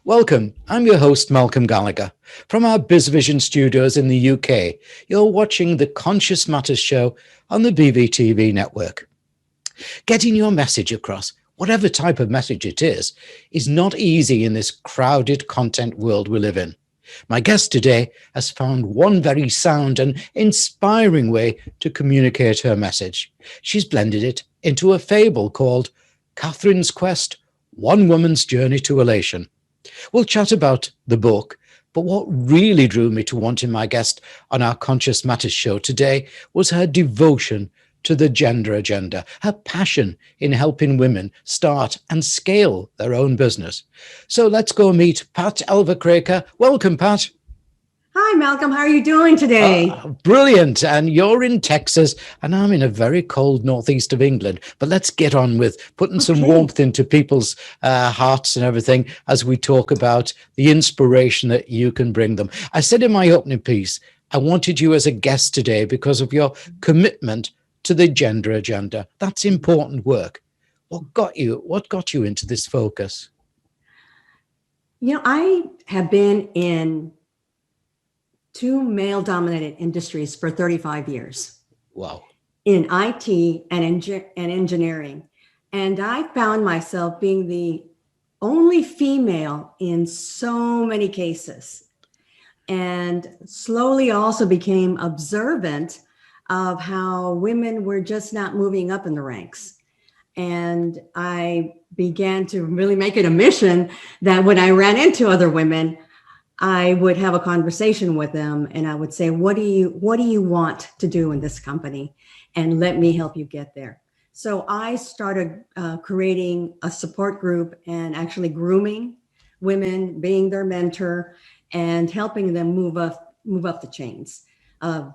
Welcome. I'm your host, Malcolm Gallagher. From our BizVision studios in the UK, you're watching the Conscious Matters show on the BVTV network. Getting your message across, whatever type of message it is not easy in this crowded content world we live in. My guest today has found one very sound and inspiring way to communicate her message. She's blended it into a fable called Katherine's Quest, One Woman's Journey to Elation. We'll chat about the book, but what really drew me to wanting my guest on our Conscious Matters show today was her devotion to the gender agenda, her passion in helping women start and scale their own business. So let's go meet Pat Alva-Kraker. Welcome, Pat. Hi, Malcolm. How are you doing today? Brilliant. And you're in Texas, and I'm in a very cold northeast of England. But let's get on with putting some warmth into people's hearts and everything as we talk about the inspiration that you can bring them. I said in my opening piece, I wanted you as a guest today because of your commitment to the gender agenda. That's important work. What got you into this focus? I have been in two male-dominated industries for 35 years. Wow. In IT and engineering. And I found myself being the only female in so many cases. And slowly also became observant of how women were just not moving up in the ranks. And I began to really make it a mission that when I ran into other women, I would have a conversation with them and I would say, what do you want to do in this company? And let me help you get there. So I started creating a support group and actually grooming women, being their mentor and helping them move up the chains of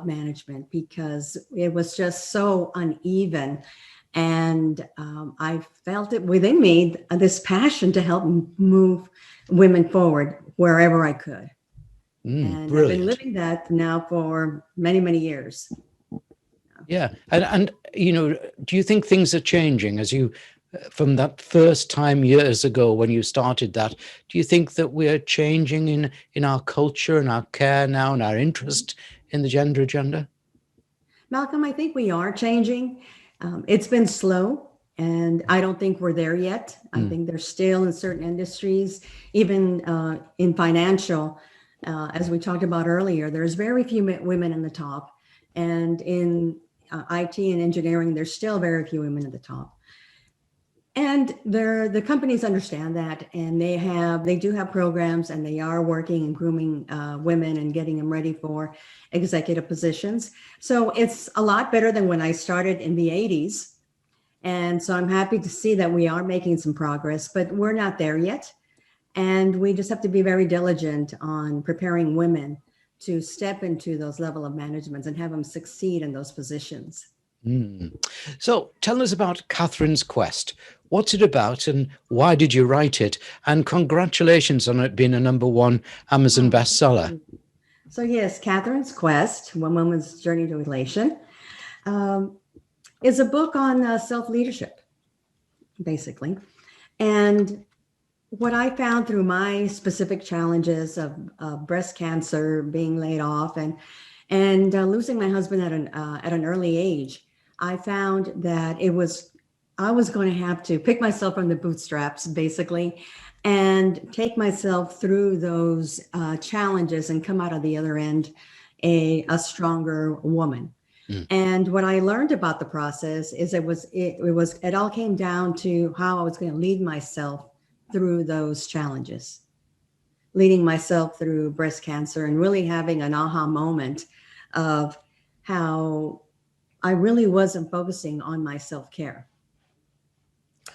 management, because it was just so uneven. And I felt it within me, this passion to help move women forward wherever I could. And brilliant. I've been living that now for many, many years. Yeah. And do you think things are changing as you, from that first time years ago when you started that, do you think that we're changing in our culture and our care now and our interest in the gender agenda? Malcolm, I think we are changing. It's been slow. And I don't think we're there yet. I think there's still in certain industries, even in financial, as we talked about earlier, there's very few women in the top. And in IT and engineering, there's still very few women at the top. And the companies understand that, and they do have programs, and they are working and grooming women and getting them ready for executive positions. So it's a lot better than when I started in the 80s. And so I'm happy to see that we are making some progress, but we're not there yet. And we just have to be very diligent on preparing women to step into those level of managements and have them succeed in those positions. So tell us about Katherine's Quest. What's it about and why did you write it? And congratulations on it being a #1 Amazon bestseller. So yes, Katherine's Quest, One Woman's Journey to Elation. Is a book on self-leadership, basically. And what I found through my specific challenges of breast cancer, being laid off, and losing my husband at an early age, I found that I was going to have to pick myself from the bootstraps, basically, and take myself through those challenges and come out of the other end a stronger woman. And what I learned about the process is it all came down to how I was going to lead myself through those challenges, leading myself through breast cancer and really having an aha moment of how I really wasn't focusing on my self-care.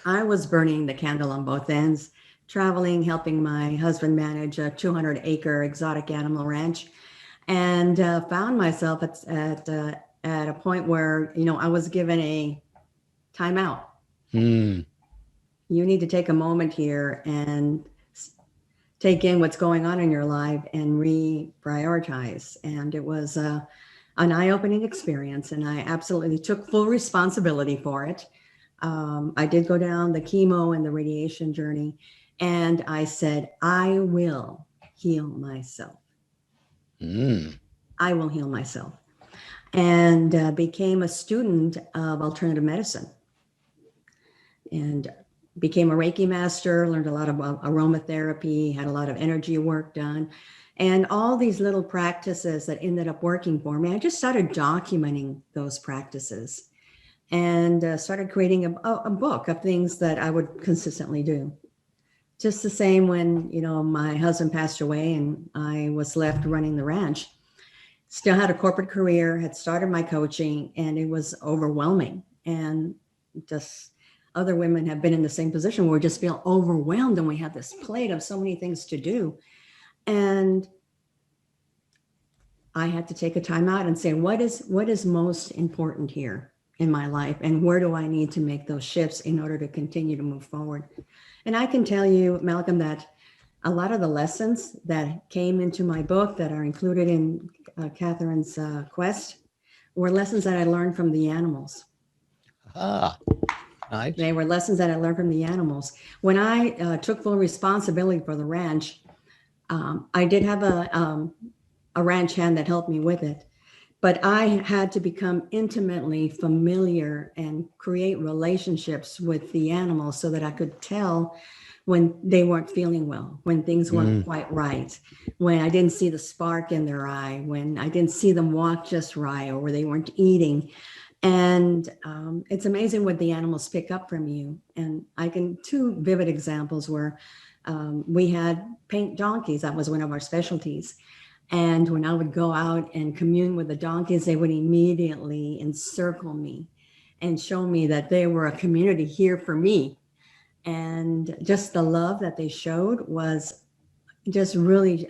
I was burning the candle on both ends, traveling, helping my husband manage a 200-acre exotic animal ranch, and found myself at a point where, I was given a timeout. You need to take a moment here and take in what's going on in your life and reprioritize. And it was an eye-opening experience, and I absolutely took full responsibility for it. I did go down the chemo and the radiation journey, And I said, I will heal myself. I will heal myself. And became a student of alternative medicine and became a Reiki master, learned a lot of aromatherapy, had a lot of energy work done, and all these little practices that ended up working for me. I just started documenting those practices and started creating a book of things that I would consistently do. Just the same when, my husband passed away and I was left running the ranch. Still had a corporate career, had started my coaching, and it was overwhelming. And just other women have been in the same position where we just feel overwhelmed and we have this plate of so many things to do. And I had to take a time out and say, what is most important here in my life? And where do I need to make those shifts in order to continue to move forward? And I can tell you, Malcolm, that a lot of the lessons that came into my book that are included in Katherine's quest were lessons that I learned from the animals. Ah, nice. They were lessons that I learned from the animals. When I took full responsibility for the ranch, I did have a ranch hand that helped me with it, but I had to become intimately familiar and create relationships with the animals so that I could tell when they weren't feeling well, when things weren't quite right, when I didn't see the spark in their eye, when I didn't see them walk just right, or where they weren't eating. And it's amazing what the animals pick up from you. And two vivid examples were we had paint donkeys. That was one of our specialties. And when I would go out and commune with the donkeys, they would immediately encircle me and show me that they were a community here for me. And just the love that they showed was just really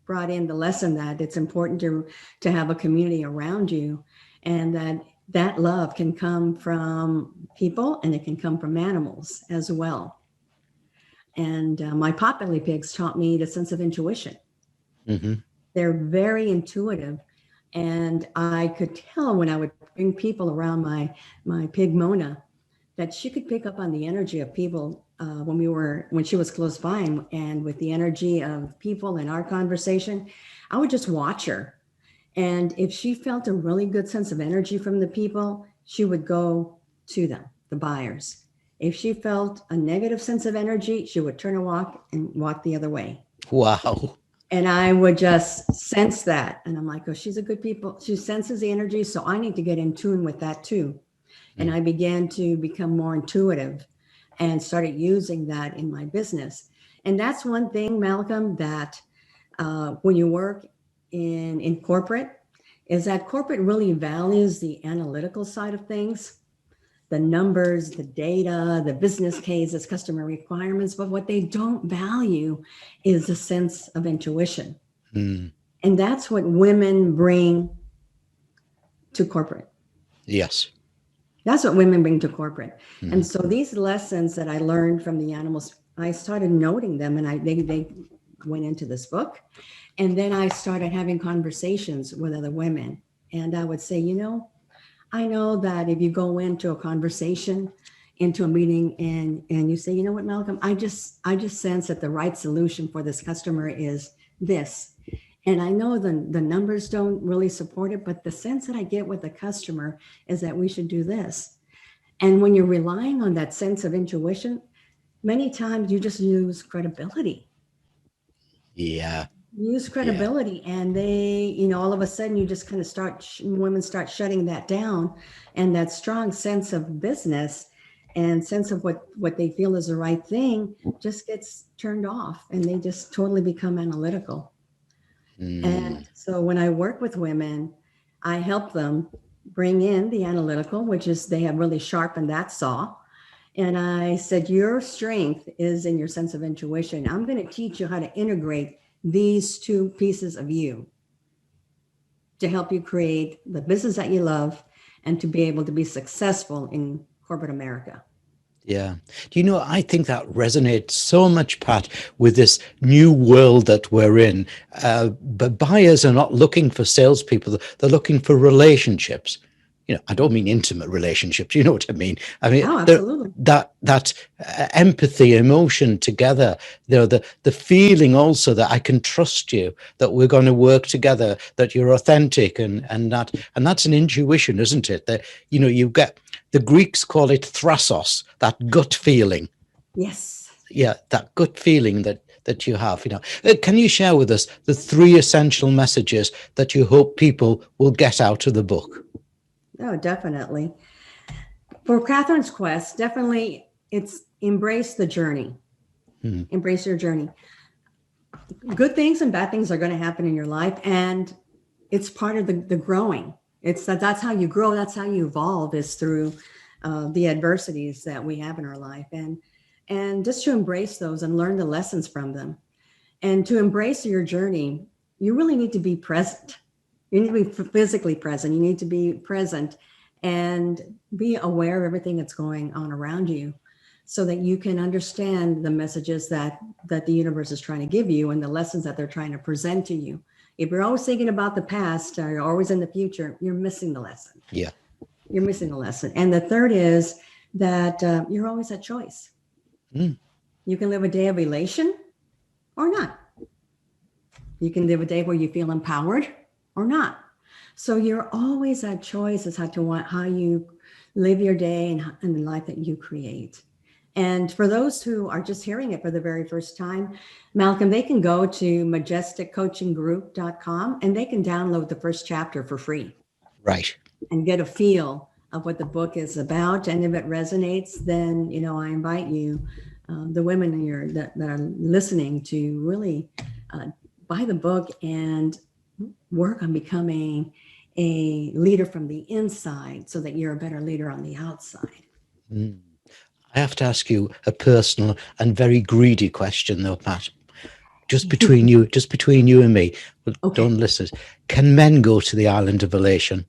brought in the lesson that it's important to have a community around you, and that love can come from people and it can come from animals as well. And my potbelly pigs taught me the sense of intuition. Mm-hmm. They're very intuitive. And I could tell when I would bring people around my pig Mona that she could pick up on the energy of people when she was close by, and with the energy of people in our conversation, I would just watch her. And if she felt a really good sense of energy from the people, she would go to them, the buyers. If she felt a negative sense of energy, she would turn and walk the other way. Wow. And I would just sense that. And I'm like, oh, she's a good people. She senses the energy. So I need to get in tune with that too. And I began to become more intuitive and started using that in my business. And that's one thing, Malcolm, that when you work in corporate, is that corporate really values the analytical side of things, the numbers, the data, the business cases, customer requirements. But what they don't value is a sense of intuition. And that's what women bring to corporate. Yes. That's what women bring to corporate. And so these lessons that I learned from the animals, I started noting them, and they went into this book. And then I started having conversations with other women. And I would say, I know that if you go into a conversation, into a meeting, and you say, you know what, Malcolm, I just sense that the right solution for this customer is this. And I know the numbers don't really support it, but the sense that I get with the customer is that we should do this. And when you're relying on that sense of intuition, many times you just lose credibility. Yeah. Use credibility, and they, all of a sudden you just kind of women start shutting that down, and that strong sense of business and sense of what they feel is the right thing just gets turned off, and they just totally become analytical. And so when I work with women, I help them bring in the analytical, which is they have really sharpened that saw. And I said, your strength is in your sense of intuition. I'm going to teach you how to integrate these two pieces of you to help you create the business that you love and to be able to be successful in corporate America. Yeah. Do you know, I think that resonates so much, Pat, with this new world that we're in. But buyers are not looking for salespeople. They're looking for relationships. I don't mean intimate relationships, you know what I mean? I mean, Oh, absolutely. that empathy, emotion together, the feeling also that I can trust you, that we're going to work together, that you're authentic, and that's an intuition, isn't it? That, you get, the Greeks call it thrasos, that gut feeling. Yes. Yeah, that gut feeling that you have. Can you share with us the 3 essential messages that you hope people will get out of the book? Oh, definitely. For Catherine's Quest, definitely it's embrace the journey. Embrace your journey. Good things and bad things are going to happen in your life, and it's part of the growing. It's that's how you grow. That's how you evolve, is through the adversities that we have in our life, and just to embrace those and learn the lessons from them. And to embrace your journey, you really need to be present. You need to be physically present. You need to be present and be aware of everything that's going on around you, so that you can understand the messages that the universe is trying to give you and the lessons that they're trying to present to you. If you're always thinking about the past or you're always in the future, you're missing the lesson. Yeah. You're missing the lesson. And the third is that you're always at choice. You can live a day of elation or not. You can live a day where you feel empowered or not. So you're always at choice as how you live your day and the life that you create. And for those who are just hearing it for the very first time, Malcolm, they can go to majesticcoachinggroup.com and they can download the first chapter for free. Right. And get a feel of what the book is about. And if it resonates, then, I invite you, the women that are listening, to really buy the book and work on becoming a leader from the inside, so that you're a better leader on the outside. I have to ask you a personal and very greedy question, though, Pat. Just between you and me. Okay. Don't listen. Can men go to the island of elation?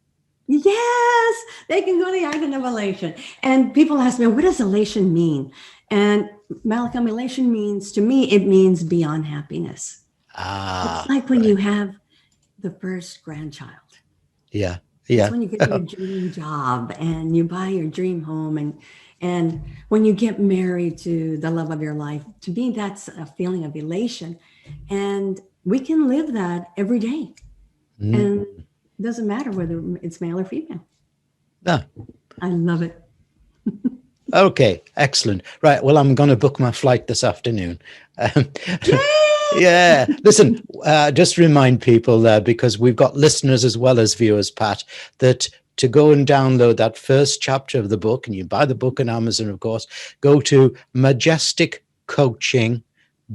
Yes, they can go to the island of elation. And people ask me, what does elation mean? And Malcolm, elation means, to me, it means beyond happiness. It's like when you have the first grandchild. Yeah. It's when you get your dream job and you buy your dream home, and when you get married to the love of your life. To me, that's a feeling of elation. And we can live that every day. And it doesn't matter whether it's male or female. No. I love it. Okay, excellent. Right, well, I'm going to book my flight this afternoon. Yeah. Listen, just remind people there, because we've got listeners as well as viewers, Pat, that to go and download that first chapter of the book, and you buy the book on Amazon, of course, go to Majestic Coaching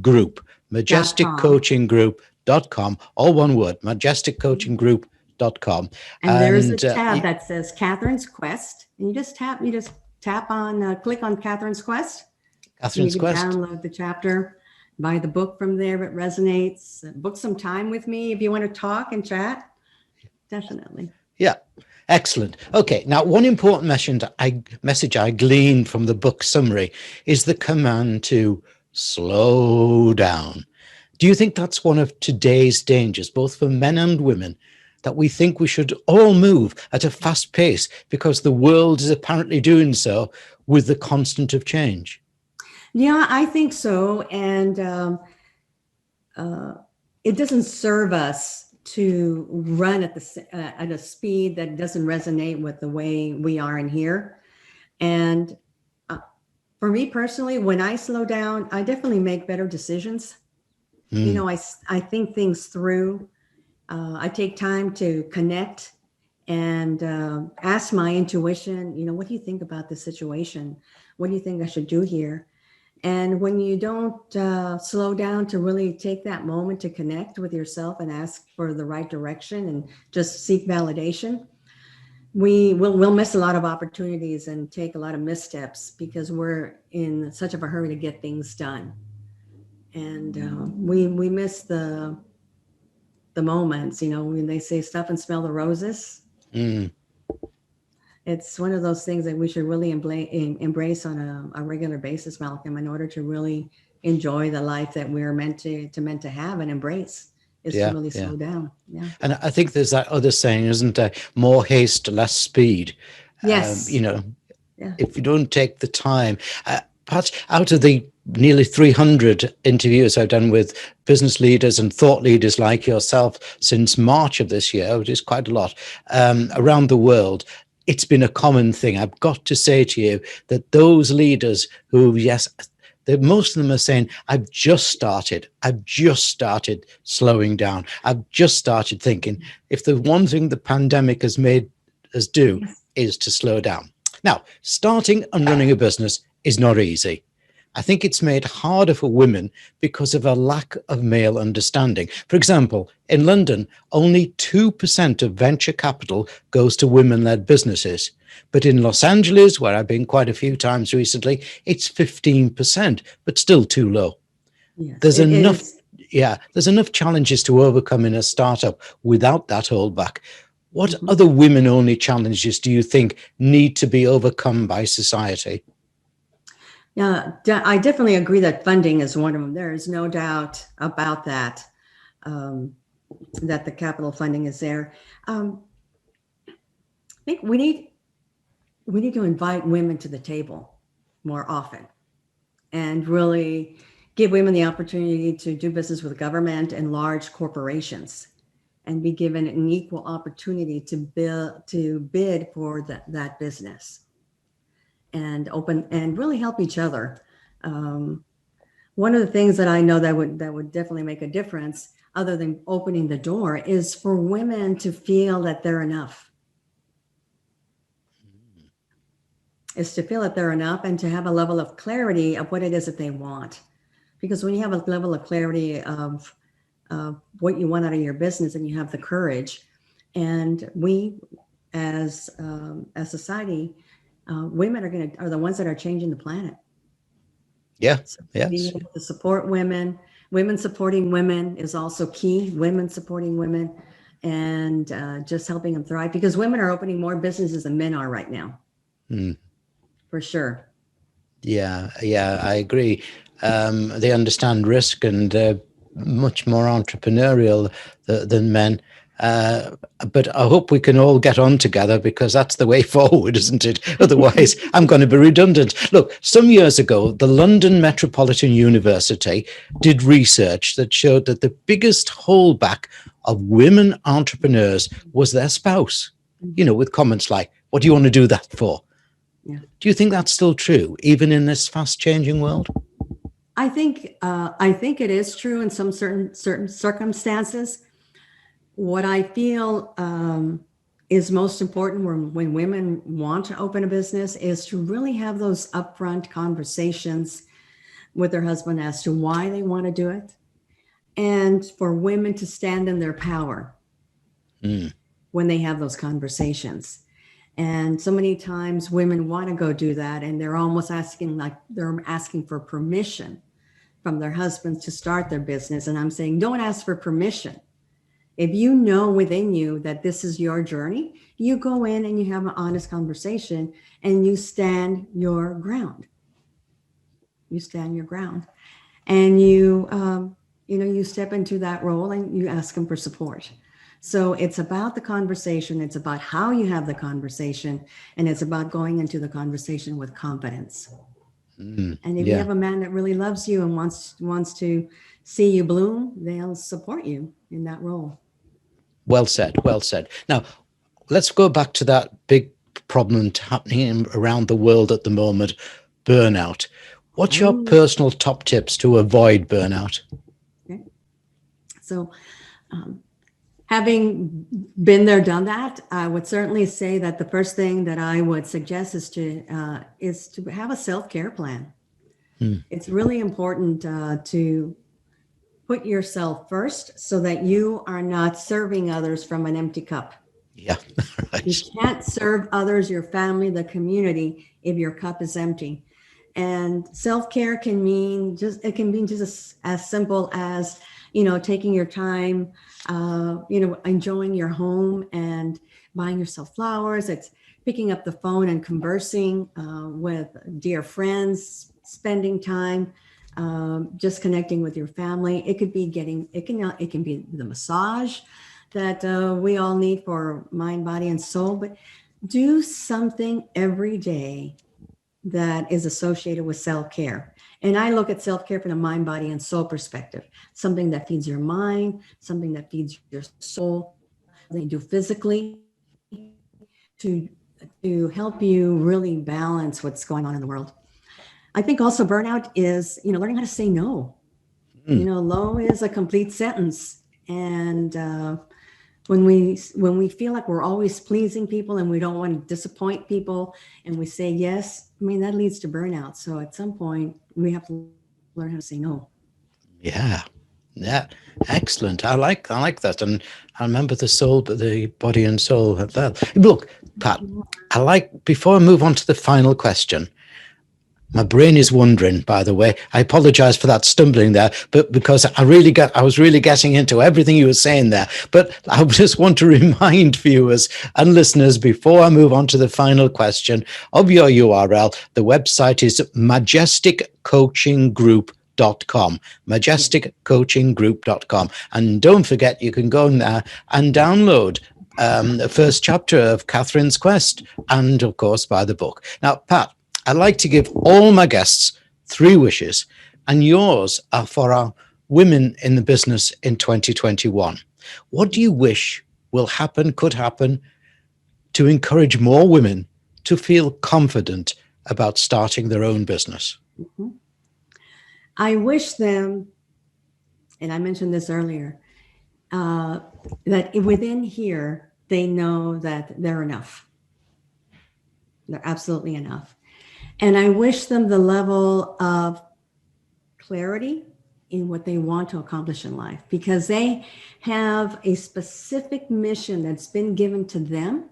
Group, majesticcoachinggroup.com, all one word, majesticcoachinggroup.com. And there's a tab that says Catherine's Quest, and you just tap on, click on Catherine's Quest. Catherine's Quest. You can download the chapter, buy the book from there if it resonates, book some time with me if you want to talk and chat. Definitely. Yeah. Excellent. Okay. Now, one important message I gleaned from the book summary is the command to slow down. Do you think that's one of today's dangers, both for men and women, that we think we should all move at a fast pace because the world is apparently doing so with the constant of change? Yeah, I think so. And it doesn't serve us to run at a speed that doesn't resonate with the way we are in here. And for me personally, when I slow down, I definitely make better decisions. I think things through. I take time to connect and ask my intuition, what do you think about this situation? What do you think I should do here? And when you don't slow down to really take that moment to connect with yourself and ask for the right direction and just seek validation, we'll miss a lot of opportunities and take a lot of missteps because we're in such of a hurry to get things done. And we miss the moments, when they say stop and smell the roses. It's one of those things that we should really embrace on a regular basis, Malcolm, in order to really enjoy the life that we're meant to have and embrace. is to really slow down. Yeah. And I think there's that other saying, isn't there? More haste, less speed. Yes. You know, Yeah. if you don't take the time, perhaps out of the nearly 300 interviews I've done with business leaders and thought leaders like yourself since March of this year, which is quite a lot, around the world, it's been a common thing. I've got to say to you that those leaders who, yes, most of them are saying, I've just started slowing down. I've just started thinking, if the one thing the pandemic has made us do is to slow down. Now, starting and running a business is not easy. I think it's made harder for women because of a lack of male understanding. For example, in London, only 2% of venture capital goes to women-led businesses. But in Los Angeles, where I've been quite a few times recently, it's 15%, but still too low. Yes, there's enough challenges to overcome in a startup without that holdback. What other women-only challenges do you think need to be overcome by society? Yeah, I definitely agree that funding is one of them. There is no doubt about that, that the capital funding is there. I think we need to invite women to the table more often and really give women the opportunity to do business with government and large corporations and be given an equal opportunity to bid for that business and really help each other. One of the things that I know that would definitely make a difference, other than opening the door, is for women to feel that they're enough. Is to feel that they're enough and to have a level of clarity of what it is that they want. Because when you have a level of clarity of what you want out of your business and you have the courage, and we as a society, women are the ones that are changing the planet. Yeah. So Yes. being able to support women supporting women is also key. Women supporting women and just helping them thrive, because women are opening more businesses than men are right now. For sure. Yeah, I agree. They understand risk and they're much more entrepreneurial than men. But I hope we can all get on together, because that's the way forward, isn't it? Otherwise, I'm going to be redundant. Look, some years ago, the London Metropolitan University did research that showed that the biggest holdback of women entrepreneurs was their spouse, with comments like, what do you want to do that for? Yeah. Do you think that's still true, even in this fast-changing world? I think it is true in some certain circumstances. What I feel is most important when women want to open a business is to really have those upfront conversations with their husband as to why they want to do it, and for women to stand in their power when they have those conversations. And so many times women want to go do that, and they're almost asking for permission from their husbands to start their business. And I'm saying, don't ask for permission. If you know within you that this is your journey, you go in and you have an honest conversation and you stand your ground. You stand your ground, and you step into that role and you ask them for support. So it's about the conversation. It's about how you have the conversation, and it's about going into the conversation with confidence. And if you have a man that really loves you and wants to see you bloom, they'll support you in that role. Well said. Well said. Now, let's go back to that big problem happening around the world at the moment, burnout. What's your personal top tips to avoid burnout? Okay. So, having been there, done that, I would certainly say that the first thing that I would suggest is to have a self-care plan. It's really important to put yourself first so that you are not serving others from an empty cup. Yeah, right. You can't serve others, your family, the community, if your cup is empty. And self-care can mean just as simple as, taking your time, enjoying your home and buying yourself flowers. It's picking up the phone and conversing with dear friends, spending time just connecting with your family. It could be it can be the massage that we all need for mind, body, and soul. But do something every day that is associated with self-care. And I look at self-care from the mind, body, and soul perspective. Something that feeds your mind, something that feeds your soul, that you do physically to help you really balance what's going on in the world. I think also burnout is, learning how to say no. No is a complete sentence. And when we feel like we're always pleasing people and we don't want to disappoint people and we say yes, that leads to burnout. So at some point we have to learn how to say no. Yeah. Excellent. I like that. And I remember the body and soul. Look, Pat, before I move on to the final question, my brain is wondering, by the way, I apologize for that stumbling there, but because I was really getting into everything you were saying there. But I just want to remind viewers and listeners before I move on to the final question of your URL. The website is majesticcoachinggroup.com, majesticcoachinggroup.com. And don't forget, you can go in there and download the first chapter of Katherine's Quest and, of course, buy the book. Now, Pat, I'd like to give all my guests 3 wishes, and yours are for our women in the business in 2021. What do you wish could happen to encourage more women to feel confident about starting their own business? Mm-hmm. I wish them, and I mentioned this earlier, that within here, they know that they're enough. They're absolutely enough. And I wish them the level of clarity in what they want to accomplish in life, because they have a specific mission that's been given to them.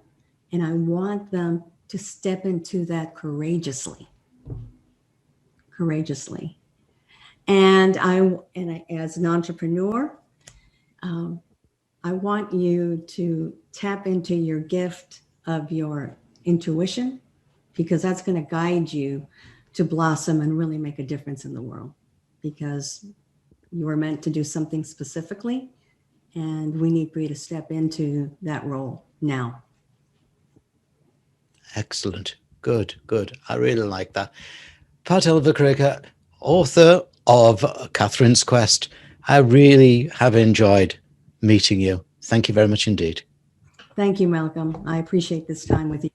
And I want them to step into that courageously. And as an entrepreneur, I want you to tap into your gift of your intuition, because that's going to guide you to blossom and really make a difference in the world, because you are meant to do something specifically, and we need for you to step into that role now. Excellent. Good. I really like that. Pat Alva-Kraker, author of Katherine's Quest. I really have enjoyed meeting you. Thank you very much indeed. Thank you, Malcolm. I appreciate this time with you.